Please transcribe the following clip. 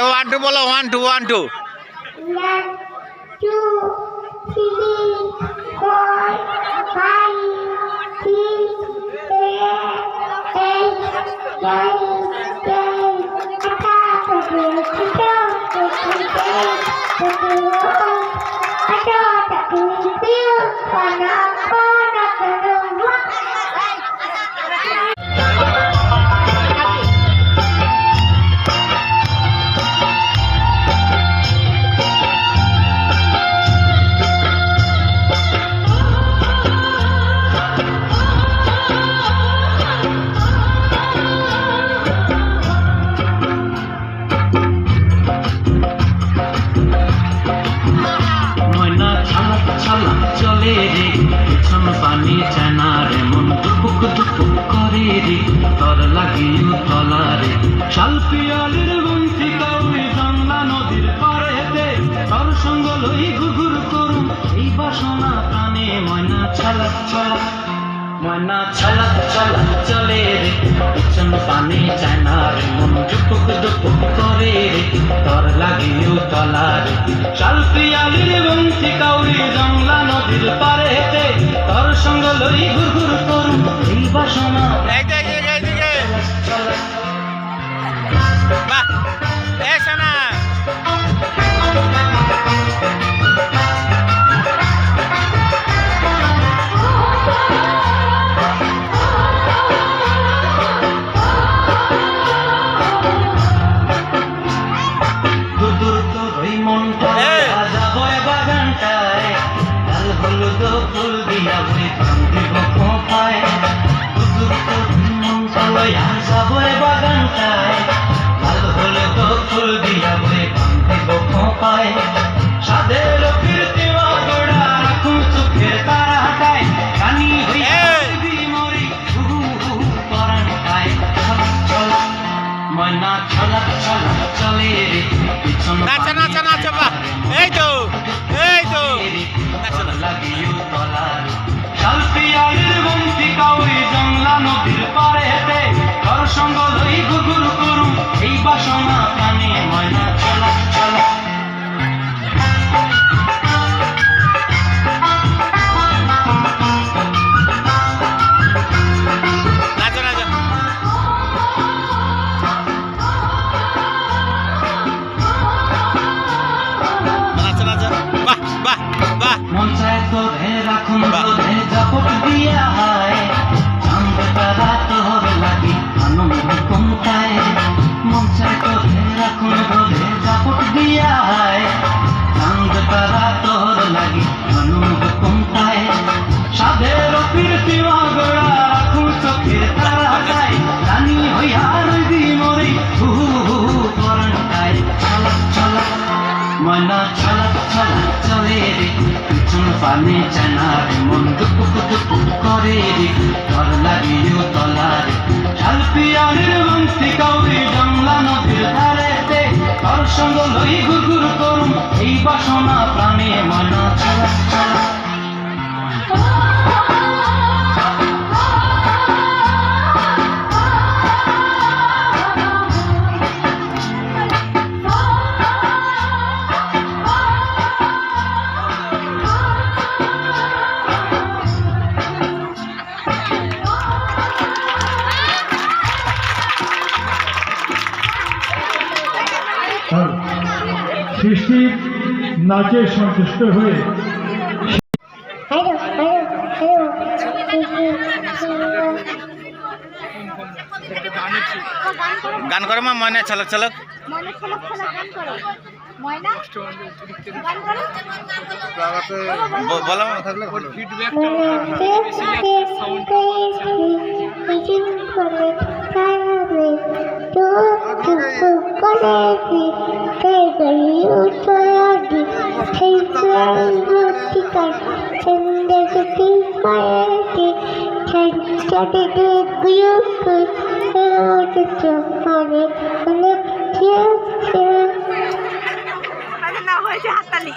One two বলো, 1 2 1 2 1 2 3 4 5 6 7 8 পানি চেনারে মন দুপুক দুপুক করে রে তর লাগিও তলারে শালপিয়ালির বন্তি কাউরি জানলা নদীর পাড়েতে তর সঙ্গ লই ঘুঘুর করুম এই বাসনা প্রাণে ময়না ছালাক চলা ময়না ছালাক চলা চলে রে পিছন পানি চেনারে মন দুপুক দুপুক করে রে তর লাগিও তলারে শালপিয়ালির বন্তি কাউরি জানলা নদীর পাড়েতে তোর সঙ্গ লই ঘুরঘুর করুম এই বাসনা বাহ এসনা দূর তোর ওই মনটা যাবো বাগানটায় লাল হলুদ ফুল দিয়া বই দিব খোঁপায় দূর তোর মনটা লইয়া যাবো বাগানটায় লাল হলুদ ফুল দিয়া বই দিব খোঁপায় সাদের কীর্তি গোড়া রাখুন চোখের তারাটায় কানি হইয়া মরি পরানটায় চলা ময়না চলা চলা চলে রে পিছন নাচা নাচা নাচা বাহ এই তো নাচা নাচা লাগিও তলার শালপিয়ালির বন্তি কাউরি জংলা নদীর পাড়েতে তোর সঙ্গ লই ঘুঘুর করুম এই বাসনা প্রাণে ময়না চলা চলা নাচা নাচা নাচা নাচা বাহ বাহ বাহ মন চায় তোরে রাখুন তোরে জাপট দিয়া হয় চাঁদ তারা তোর লাগি আনন্দ কমতায় মন চায় তোরে রাখুন তোরে জাপট দিয়া হয় চাঁদ তারা তোর লাগি আনন্দ কমতায় সাধের কীর্তি গোড়া রাখুন চোখের তারাটায় রানী হইয়া রইবি মরি হু হু পরানটায় চলা চলা ময়না চলা চলা চলে রে পিছন পানি চেনারে মন দুপুক দুপুক করে রে তর লাগিও তলারে শালপিয়ালির বন্তি কাউরি জংলা নদীর ধারেতে তোর সঙ্গ লই ঘুরঘুর করুম এই বাসনা প্রাণে ময়না চলা চলা সৃষ্টির নাচে সন্তুষ্ট হয়ে গান করো মা ময়না ছলক ছলক বলো না হয়েছে হাততালি।